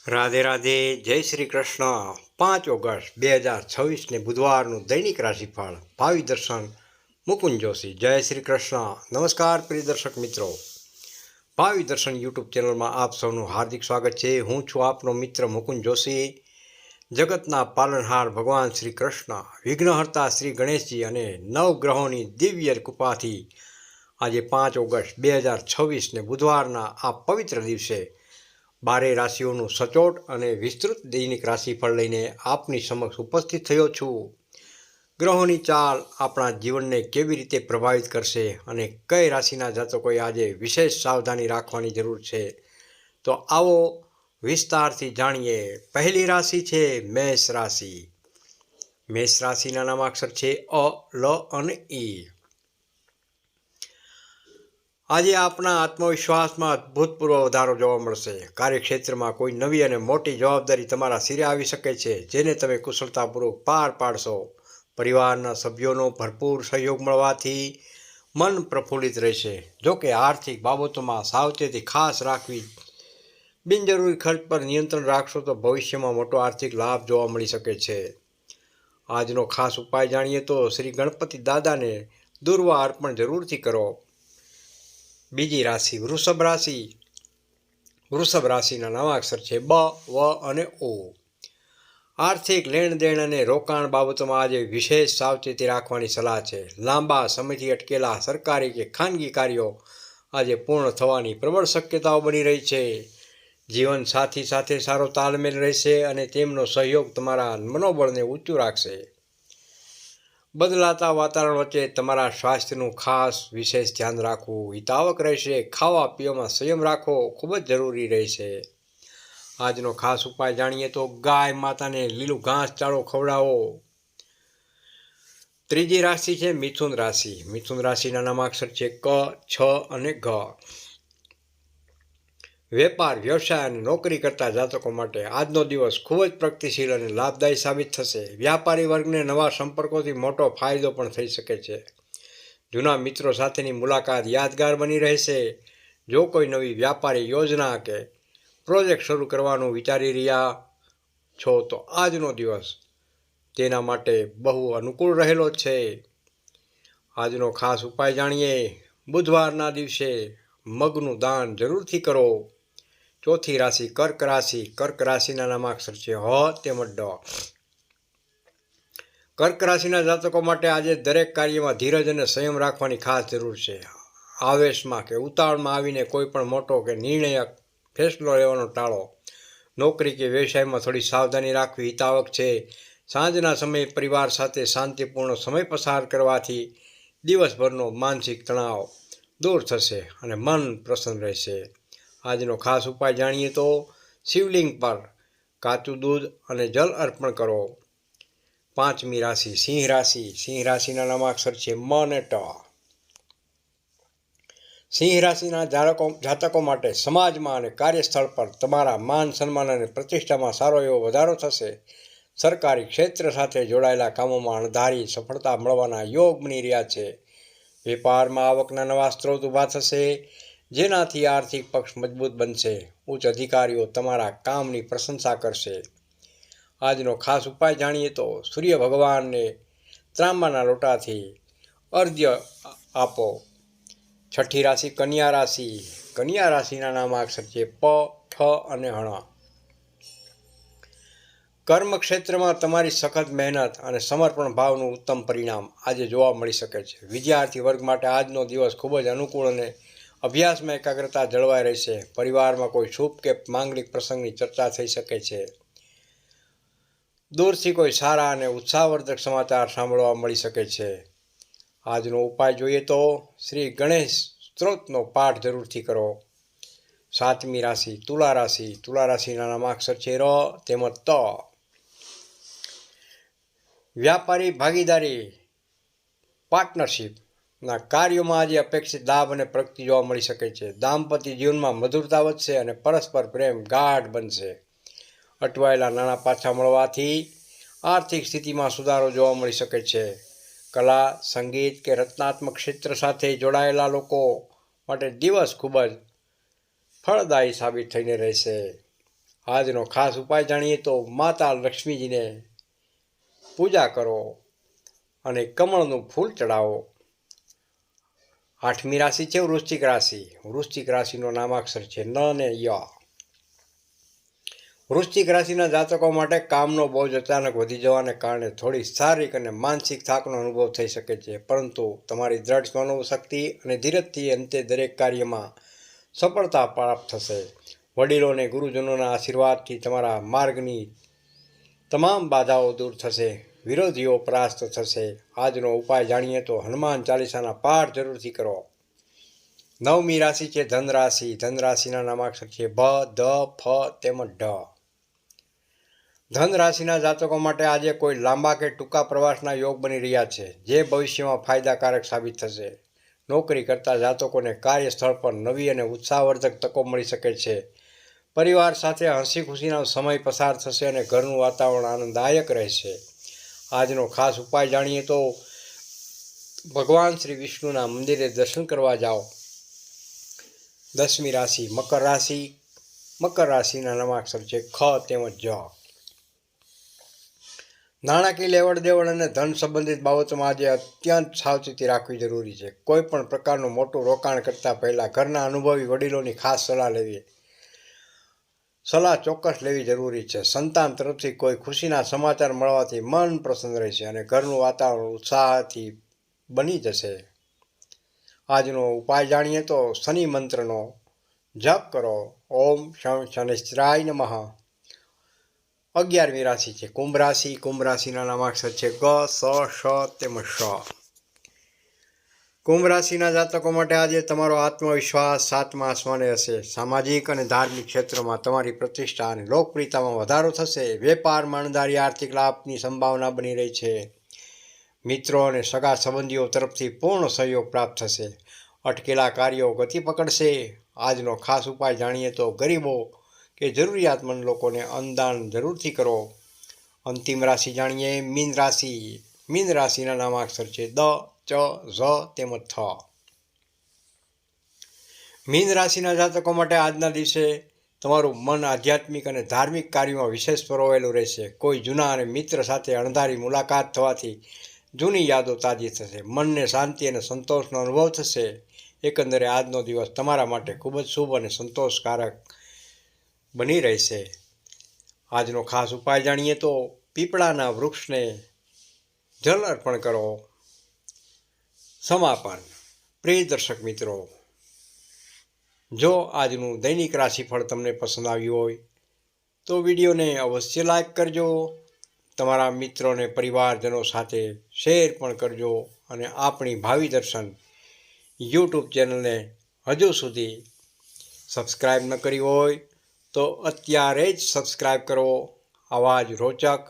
રાધે રાધે, જય શ્રી કૃષ્ણ। 5 ઓગસ્ટ 2026 ને બુધવારનું દૈનિક રાશિફળ ભાવિ દર્શન મુકુંદ જોશી। જય શ્રી કૃષ્ણ। નમસ્કાર પ્રિય દર્શક મિત્રો, ભાવિ દર્શન યુટ્યુબ ચેનલમાં આપ સૌનું હાર્દિક સ્વાગત છે। હું છું આપનો મિત્ર મુકુંદ જોશી। જગતના પાલનહાર ભગવાન શ્રી કૃષ્ણ, વિઘ્નહર્તા શ્રી ગણેશજી અને નવગ્રહોની દિવ્ય કૃપાથી આજે 5 ઓગસ્ટ 2026 ને બુધવારના આ પવિત્ર દિવસે 12 રાશિઓનું સચોટ અને વિસ્તૃત દૈનિક રાશિફળ લઈને આપની સમક્ષ ઉપસ્થિત થયો છું। ગ્રહોની ચાલ આપણા જીવનને કેવી રીતે પ્રભાવિત કરશે અને કઈ રાશિના જાતકોએ આજે વિશેષ સાવધાની રાખવાની જરૂર છે, તો આવો વિસ્તારથી જાણીએ। પહેલી રાશિ છે મેષ રાશિ। મેષ રાશિના નામાક્ષર છે અ, લ અને ઈ। આજે આપના આત્મવિશ્વાસમાં અભૂતપૂર્વ વધારો જોવા મળશે। કાર્યક્ષેત્રમાં કોઈ નવી અને મોટી જવાબદારી તમારા સિરે આવી શકે છે, જેને તમે કુશળતાપૂર્વક પાર પાડશો। પરિવારના સભ્યોનો ભરપૂર સહયોગ મળવાથી મન પ્રફુલ્લિત રહેશે। જોકે આર્થિક બાબતોમાં સાવચેતી ખાસ રાખવી। બિનજરૂરી ખર્ચ પર નિયંત્રણ રાખશો તો ભવિષ્યમાં મોટો આર્થિક લાભ જોવા મળી શકે છે। આજનો ખાસ ઉપાય જાણીએ તો શ્રી ગણપતિ દાદાને દુર્વા અર્પણ જરૂરથી કરો। બીજી રાશિ વૃષભ રાશિ। વૃષભ રાશિના નામાક્ષર છે બ, વ અને ઓ। આર્થિક લેણદેણ અને રોકાણ બાબતોમાં આજે વિશેષ સાવચેતી રાખવાની સલાહ છે। લાંબા સમયથી અટકેલા સરકારી કે ખાનગી કાર્યો આજે પૂર્ણ થવાની પ્રબળ શક્યતાઓ બની રહી છે। જીવન સાથી સાથે સારો તાલમેલ રહેશે અને તેમનો સહયોગ તમારા મનોબળને ઊંચું રાખશે। બદલાતા વાતાવરણ વચ્ચે તમારા સ્વાસ્થ્યનું ખાસ વિશેષ ધ્યાન રાખવું હિતાવક રહેશે। ખાવા પીવામાં સંયમ રાખવો ખૂબ જ જરૂરી રહેશે। આજનો ખાસ ઉપાય જાણીએ તો ગાય માતાને લીલું ઘાસચારો ખવડાવો। ત્રીજી રાશિ છે મિથુન રાશિ। મિથુન રાશિના નામાક્ષર છે ક, છ અને ઘ। વેપાર, વ્યવસાય અને નોકરી કરતા જાતકો માટે આજનો દિવસ ખૂબ જ પ્રગતિશીલ અને લાભદાયી સાબિત થશે। વ્યાપારી વર્ગને નવા સંપર્કોથી મોટો ફાયદો પણ થઈ શકે છે। જૂના મિત્રો સાથેની મુલાકાત યાદગાર બની રહેશે। જો કોઈ નવી વ્યાપારી યોજના કે પ્રોજેક્ટ શરૂ કરવાનું વિચારી રહ્યા છો તો આજનો દિવસ તેના માટે બહુ અનુકૂળ રહેલો છે। આજનો ખાસ ઉપાય જાણીએ। બુધવારના દિવસે મગનું દાન જરૂરથી કરો। ચોથી રાશિ કર્ક રાશિ। કર્ક રાશિના નામાક્ષર છે હ તેમજ ડ। કર્ક રાશિના જાતકો માટે આજે દરેક કાર્યમાં ધીરજ અને સંયમ રાખવાની ખાસ જરૂર છે। આવેશમાં કે ઉતાવળમાં આવીને કોઈ પણ મોટો કે નિર્ણયક ફેસલો લેવાનો ટાળો। નોકરી કે વ્યવસાયમાં થોડી સાવધાની રાખવી હિતાવક છે। સાંજના સમયે પરિવાર સાથે શાંતિપૂર્ણ સમય પસાર કરવાથી દિવસભરનો માનસિક તણાવ દૂર થશે અને મન પ્રસન્ન રહેશે। આજનો ખાસ ઉપાય જાણીએ તો શિવલિંગ પર કાચું દૂધ અને જલ અર્પણ કરો। પાંચમી રાશિ સિંહ રાશિ। સિંહ રાશિના નામાક્ષર છે મ અને ટ। સિંહ રાશિના જાતકો માટે સમાજમાં અને કાર્યસ્થળ પર તમારા માન સન્માન અને પ્રતિષ્ઠામાં સારો એવો વધારો થશે। સરકારી ક્ષેત્ર સાથે જોડાયેલા કામોમાં અણધારી સફળતા મળવાના યોગ બની રહ્યા છે। વેપારમાં આવકના નવા સ્ત્રોત ઊભા થશે, જેનાથી આર્થિક પક્ષ મજબૂત બનશે। ઉચ્ચ અધિકારીઓ તમારા કામની પ્રશંસા કરશે। આજનો ખાસ ઉપાય જાણીએ તો સૂર્ય ભગવાનને ત્રાંબાના લોટાથી અર્ઘ્ય આપો। છઠ્ઠી રાશિ કન્યા રાશિ। કન્યા રાશિના નામાક્ષર છે પ, ઠ અને હણ। કર્મક્ષેત્રમાં તમારી સખત મહેનત અને સમર્પણ ભાવનું ઉત્તમ પરિણામ આજે જોવા મળી શકે છે। વિદ્યાર્થી વર્ગ માટે આજનો દિવસ ખૂબ જ અનુકૂળ અને અભ્યાસમાં એકાગ્રતા જળવાઈ રહેશે। પરિવારમાં કોઈ શુભ કે માંગલિક પ્રસંગની ચર્ચા થઈ શકે છે। દૂરથી કોઈ સારા અને ઉત્સાહવર્ધક સમાચાર સાંભળવા મળી શકે છે। આજનો ઉપાય જોઈએ તો શ્રી ગણેશ સ્ત્રોતનો પાઠ જરૂરથી કરો। સાતમી રાશિ તુલા રાશિ। તુલા રાશિના નામાક્ષર છે ર તેમજ ત। વ્યાપારી ભાગીદારી પાર્ટનરશિપના કાર્યોમાં આજે અપેક્ષિત લાભ અને પ્રગતિ જોવા મળી શકે છે। દાંપત્ય જીવનમાં મધુરતા વધશે અને પરસ્પર પ્રેમ ગાઢ બનશે। અટવાયેલા નાણાં પાછા મળવાથી આર્થિક સ્થિતિમાં સુધારો જોવા મળી શકે છે। કલા, સંગીત કે રચનાત્મક ક્ષેત્ર સાથે જોડાયેલા લોકો માટે દિવસ ખૂબ જ ફળદાયી સાબિત થઈને રહેશે। આજનો ખાસ ઉપાય જાણીએ તો માતા લક્ષ્મીજીને પૂજા કરો અને કમળનું ફૂલ ચડાવો. 8મી રાશિ છે વૃશ્ચિક રાશિ. વૃશ્ચિક રાશિનો નામાક્ષર છે ન ને ય. વૃશ્ચિક રાશિના જાતકો માટે કામનો બોજ અચાનક વધી જવાને કારણે થોડી શારીરિક અને માનસિક થાકનો અનુભવ થઈ શકે છે, પરંતુ તમારી દ્રઢ મનોશક્તિ અને ધીરજથી અંતે દરેક કાર્યમાં સફળતા પ્રાપ્ત થશે. વડીલો અને ગુરુજનોના આશીર્વાદથી તમારા માર્ગની તમામ બાધાઓ દૂર થશે, વિરોધીઓ પરાસ્ત થશે. આજનો ઉપાય જાણીએ તો હનુમાન ચાલીસાના પાઠ જરૂરથી કરો. 9મી રાશિ છે ધન રાશિ. ધન રાશિના નામાક્ષર છે ભ, ધ, ફ તેમજ ઢ. ધન રાશિના જાતકો માટે આજે કોઈ લાંબા કે ટૂંકા પ્રવાસના યોગ બની રહ્યા છે, જે ભવિષ્યમાં ફાયદાકારક સાબિત થશે. નોકરી કરતા જાતકોને કાર્યસ્થળ પર નવી અને ઉત્સાહવર્ધક તકો મળી શકે છે. પરિવાર સાથે હસી ખુશીનો સમય પસાર થશે અને ઘરનું વાતાવરણ આનંદદાયક રહેશે. આજનો ખાસ ઉપાય જાણીએ તો ભગવાન શ્રી વિષ્ણુના મંદિરે દર્શન કરવા જાઓ. 10મી રાશિ મકર રાશિ. મકર રાશિના નામાક્ષર છે ખ તેમજ જ. નાણાકીય લેવડ દેવડ અને ધન સંબંધિત બાબતોમાં આજે અત્યંત સાવચેતી રાખવી જરૂરી છે. કોઈ પણ પ્રકારનું મોટું રોકાણ કરતા પહેલા ઘરના અનુભવી વડીલોની ખાસ સલાહ ચોક્કસ લેવી જરૂરી છે. સંતાન તરફથી કોઈ ખુશીના સમાચાર મળવાથી મન પ્રસન્ન રહેશે અને ઘરનું વાતાવરણ ઉત્સાહથી બની જશે. આજનો ઉપાય જાણીએ તો શનિ મંત્રનો જપ કરો. ઓમ શમ શનિશ્ચરાય નમઃ. 11મી રાશિ છે કુંભ રાશિ. કુંભ રાશિના નામાક્ષર છે ગ, સ, શ તેમજ શ. કુંભ રાશિના જાતકો માટે આજે તમારો આત્મવિશ્વાસ 7મા આસમાને હશે. સામાજિક અને ધાર્મિક ક્ષેત્રમાં તમારી પ્રતિષ્ઠા અને લોકપ્રિયતામાં વધારો થશે. વેપાર, માણદારી, આર્થિક લાભની સંભાવના બની રહી છે. મિત્રો અને સગા સંબંધીઓ તરફથી પૂર્ણ સહયોગ પ્રાપ્ત થશે. અટકેલા કાર્યો ગતિ પકડશે. આજનો ખાસ ઉપાય જાણીએ તો ગરીબો કે જરૂરિયાતમંદ લોકોને અન્નદાન જરૂરથી કરો. અંતિમ રાશિ જાણીએ મીન રાશિ. મીન રાશિના નામાક્ષર છે દ, ચ, ઝ તેમજ થ. મીન રાશિના જાતકો માટે આજના દિવસે તમારું મન આધ્યાત્મિક અને ધાર્મિક કાર્યોમાં વિશેષ પરોવાયેલું રહેશે. કોઈ જૂના અને મિત્ર સાથે અણધારી મુલાકાત થવાથી જૂની યાદો તાજી થશે. મનને શાંતિ અને સંતોષનો અનુભવ થશે. એકંદરે આજનો દિવસ તમારા માટે ખૂબ જ શુભ અને સંતોષકારક બની રહેશે. આજનો ખાસ ઉપાય જાણીએ તો પીપળાના વૃક્ષને જલ અર્પણ કરો. સમાપન. પ્રિય દર્શક મિત્રો, જો આજનું દૈનિક રાશિફળ તમને પસંદ આવ્યું હોય તો વિડીયોને અવશ્ય લાઈક કરજો. તમારા મિત્રો અને પરિવારજનો સાથે શેર પણ કરજો અને આપણી ભાવિ દર્શન યુટ્યુબ ચેનલને હજુ સુધી સબસ્ક્રાઈબ ન કરી હોય તો અત્યારે જ સબસ્ક્રાઈબ કરો. આવા જ રોચક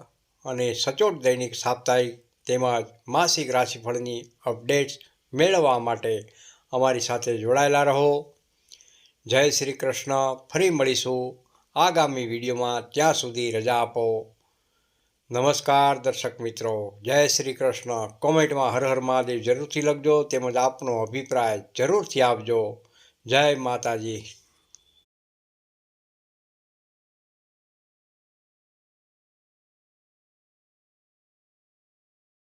અને સચોટ દૈનિક, સાપ્તાહિક તેમજ માસિક રાશિફળની અપડેટ્સ મેળવવા માટે અમારી સાથે જોડાયેલા રહો. જય શ્રી કૃષ્ણ. ફરી મળીશું આગામી વિડીયોમાં. ત્યાં સુધી રજા આપો. નમસ્કાર દર્શક મિત્રો. જય શ્રી કૃષ્ણ. કોમેન્ટમાં હર હર મહાદેવ જરૂરથી લખજો તેમજ આપનો અભિપ્રાય જરૂરથી આપજો. જય માતાજી.